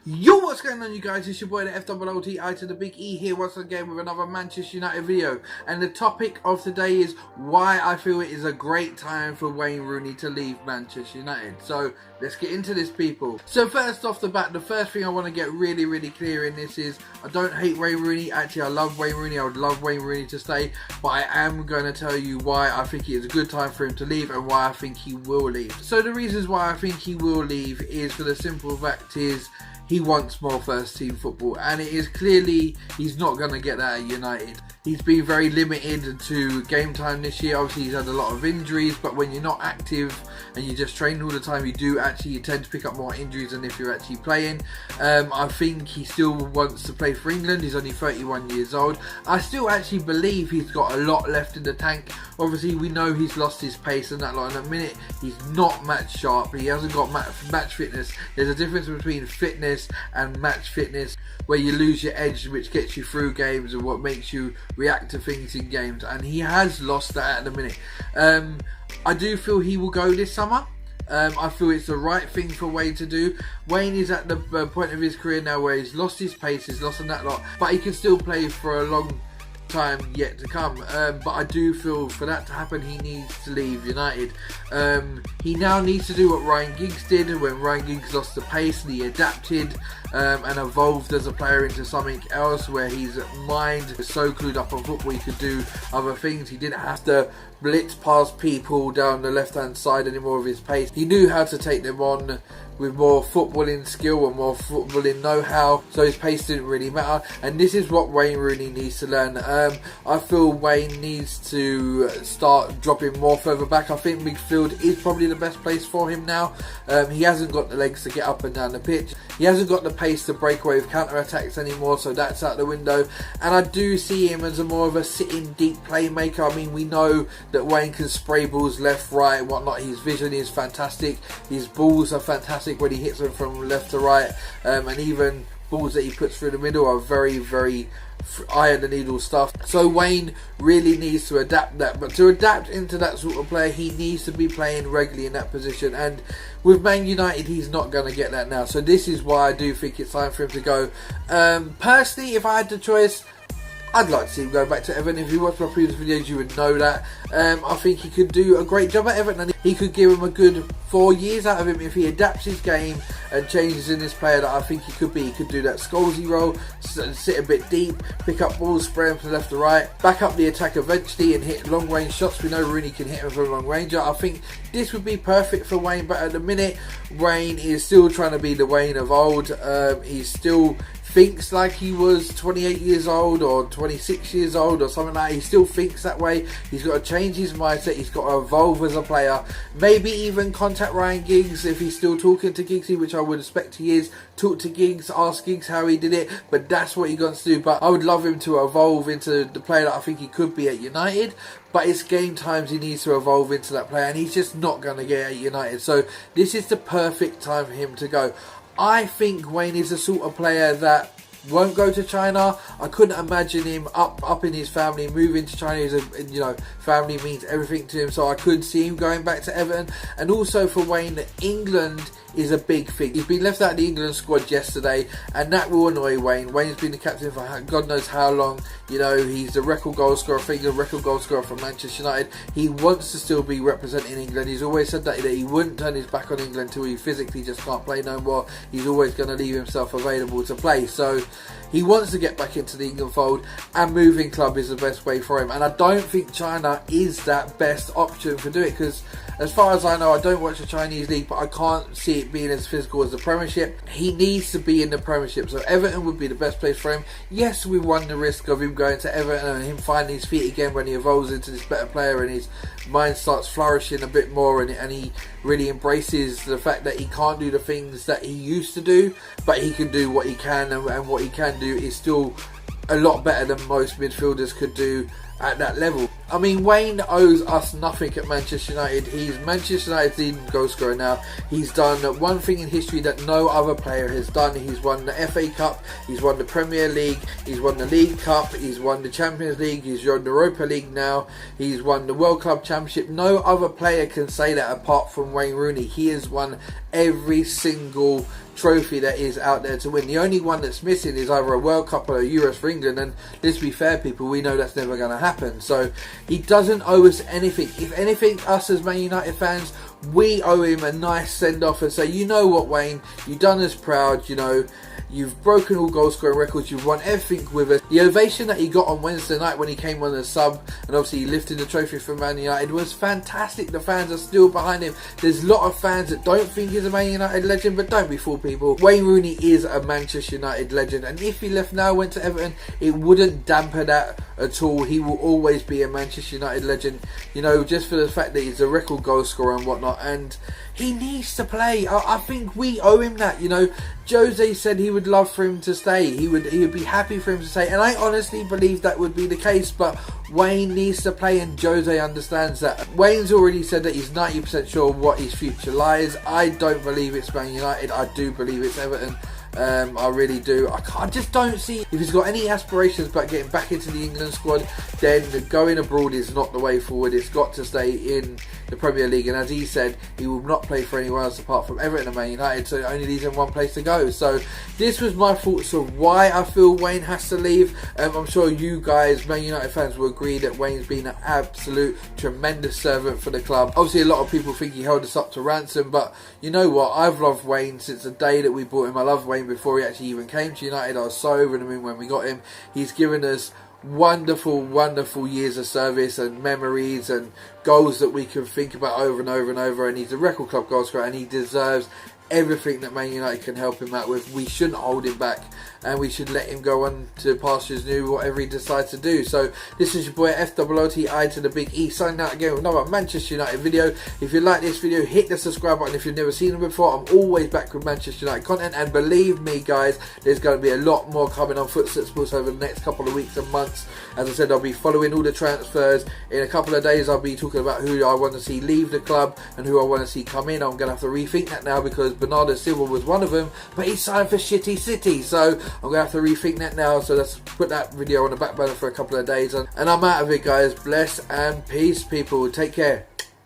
Yo, what's going on, you guys? It's your boy the FOOTI to the big E here once again with another Manchester United video, and the topic of today is why I feel it is a great time for Wayne Rooney to leave Manchester United. So let's get into this, people. So first off the bat, the first thing I want to get really clear in this is I don't hate Wayne Rooney. Actually, I love Wayne Rooney. I would love Wayne Rooney to stay, but I am going to tell you why I think it is a good time for him to leave and why I think he will leave. So the reasons why I think he will leave is for the simple fact is he wants more first team football, and it is clearly he's not going to get that at United. He's been very limited to game time this year. Obviously he's had a lot of injuries, but when you're not active and you just train all the time, you tend to pick up more injuries than if you're actually playing. I think he still wants to play for England. He's only 31 years old. I still actually believe he's got a lot left in the tank. Obviously we know he's lost his pace and that lot. In a minute, he's not match sharp. He hasn't got match fitness. There's a difference between fitness and match fitness, where you lose your edge, which gets you through games and what makes you react to things in games, and he has lost that at the minute. I do feel he will go this summer. I feel it's the right thing for Wayne to do. Wayne is at the point of his career now where he's lost his pace, he's lost on that lot, but he can still play for a long time yet to come. But I do feel for that to happen, he needs to leave United. He now needs to do what Ryan Giggs did when Ryan Giggs lost the pace and he adapted and evolved as a player into something else, where his mind was so clued up on football he could do other things. He didn't have to blitz past people down the left hand side anymore with his pace. He knew how to take them on with more footballing skill and more footballing know-how, so his pace didn't really matter, and this is what Wayne Rooney needs to learn. I feel Wayne needs to start dropping more further back. I think midfield is probably the best place for him now. He hasn't got the legs to get up and down the pitch. He hasn't got the pace to break away with counter-attacks anymore, so that's out the window. And I do see him as more of a sitting deep playmaker. I mean, we know that Wayne can spray balls left, right, whatnot. His vision is fantastic. His balls are fantastic when he hits them from left to right, and even balls that he puts through the middle are very eye of the needle stuff. So Wayne really needs to adapt that, but to adapt into that sort of player, he needs to be playing regularly in that position, and with Man United he's not going to get that now. So this is why I do think it's time for him to go. Personally, if I had the choice, I'd like to see him go back to Everton. If you watched my previous videos, you would know that. I think he could do a great job at Everton, and he could give him a good 4 years out of him if he adapts his game and changes in this player that I think he could be. He could do that Scholesy role, sit a bit deep, pick up balls, spray them from left to right, back up the attack eventually and hit long range shots. We know Rooney can hit him from long range. I think this would be perfect for Wayne, but at the minute Wayne is still trying to be the Wayne of old. He's still thinks like he was 28 years old or 26 years old or something like that. He still thinks that way. He's got to change his mindset. He's got to evolve as a player. Maybe even contact Ryan Giggs if he's still talking to Giggsy, which I would expect he is. Talk to Giggs, ask Giggs how he did it, but that's what he got to do. But I would love him to evolve into the player that I think he could be at United. But it's game times he needs to evolve into that player, and he's just not going to get at United. So this is the perfect time for him to go. I think Wayne is the sort of player that won't go to China. I couldn't imagine him up in his family, moving to China. Family means everything to him, so I could see him going back to Everton. And also for Wayne, England is a big thing. He's been left out of the England squad yesterday, and that will annoy Wayne. Wayne's been the captain for God knows how long. He's the record goal scorer, the record goal scorer for Manchester United. He wants to still be representing England. He's always said that he wouldn't turn his back on England until he physically just can't play no more. He's always going to leave himself available to play. So he wants to get back into the England fold, and moving club is the best way for him. And I don't think China is that best option for doing it, because as far as I know, I don't watch the Chinese league, but I can't see it being as physical as the Premiership. He needs to be in the Premiership, so Everton would be the best place for him. Yes, we run the risk of him going to Everton and him finding his feet again when he evolves into this better player and his mind starts flourishing a bit more, and he really embraces the fact that he can't do the things that he used to do, but he can do what he can, and what he can do is still a lot better than most midfielders could do at that level. I mean, Wayne owes us nothing at Manchester United. He's Manchester United's leading goal scorer now. He's done one thing in history that no other player has done. He's won the FA Cup, he's won the Premier League, he's won the League Cup, he's won the Champions League, he's won the Europa League now, he's won the World Club Championship. No other player can say that apart from Wayne Rooney. He has won every single trophy that is out there to win. The only one that's missing is either a World Cup or a Euros for England, and let's be fair, people, we know that's never going to happen. So he doesn't owe us anything. If anything, us as Man United fans, we owe him a nice send-off and say, you know what, Wayne, you've done us proud, you know, you've broken all goal scoring records, you've won everything with us. The ovation that he got on Wednesday night when he came on as sub, and obviously he lifted the trophy for Man United, was fantastic. The fans are still behind him. There's a lot of fans that don't think he's a Man United legend, but don't be fooled, people. Wayne Rooney is a Manchester United legend, and if he left now, went to Everton, it wouldn't damper that at all. He will always be a Manchester United legend, you know, just for the fact that he's a record goal scorer and whatnot, and he needs to play. I think we owe him that, you know. Jose said he would love for him to stay. He would be happy for him to stay, and I honestly believe that would be the case, but Wayne needs to play, and Jose understands that. Wayne's already said that he's 90% sure what his future lies. I don't believe it's Man United. I do believe it's Everton. I really do. I just don't see, if he's got any aspirations about getting back into the England squad, then going abroad is not the way forward. It's got to stay in the Premier League, and as he said, he will not play for anyone else apart from Everton and Man United, so it only leaves him one place to go. So this was my thoughts of why I feel Wayne has to leave. I'm sure you guys, Man United fans, will agree that Wayne's been an absolute tremendous servant for the club. Obviously a lot of people think he held us up to ransom, but you know what, I've loved Wayne since the day that we bought him. I loved Wayne before he actually even came to United. I was so over the moon when we got him. He's given us wonderful years of service and memories and goals that we can think about over and over and over, and he's a record club goal scorer, and he deserves everything that Man United can help him out with. We shouldn't hold him back, and we should let him go on to pastures new, whatever he decides to do. So this is your boy FOOTI to the big E, signing out again with another Manchester United video. If you like this video, hit the subscribe button. If you've never seen them before, I'm always back with Manchester United content, and believe me guys, there's going to be a lot more coming on Footstep Sports over the next couple of weeks and months. As I said, I'll be following all the transfers. In a couple of days I'll be talking about who I want to see leave the club and who I want to see come in. I'm going to have to rethink that now, because Bernardo Silva was one of them, but he signed for Shitty City, so I'm going to have to rethink that now. So let's put that video on the back burner for a couple of days, and I'm out of it guys. Bless and peace, people. Take care.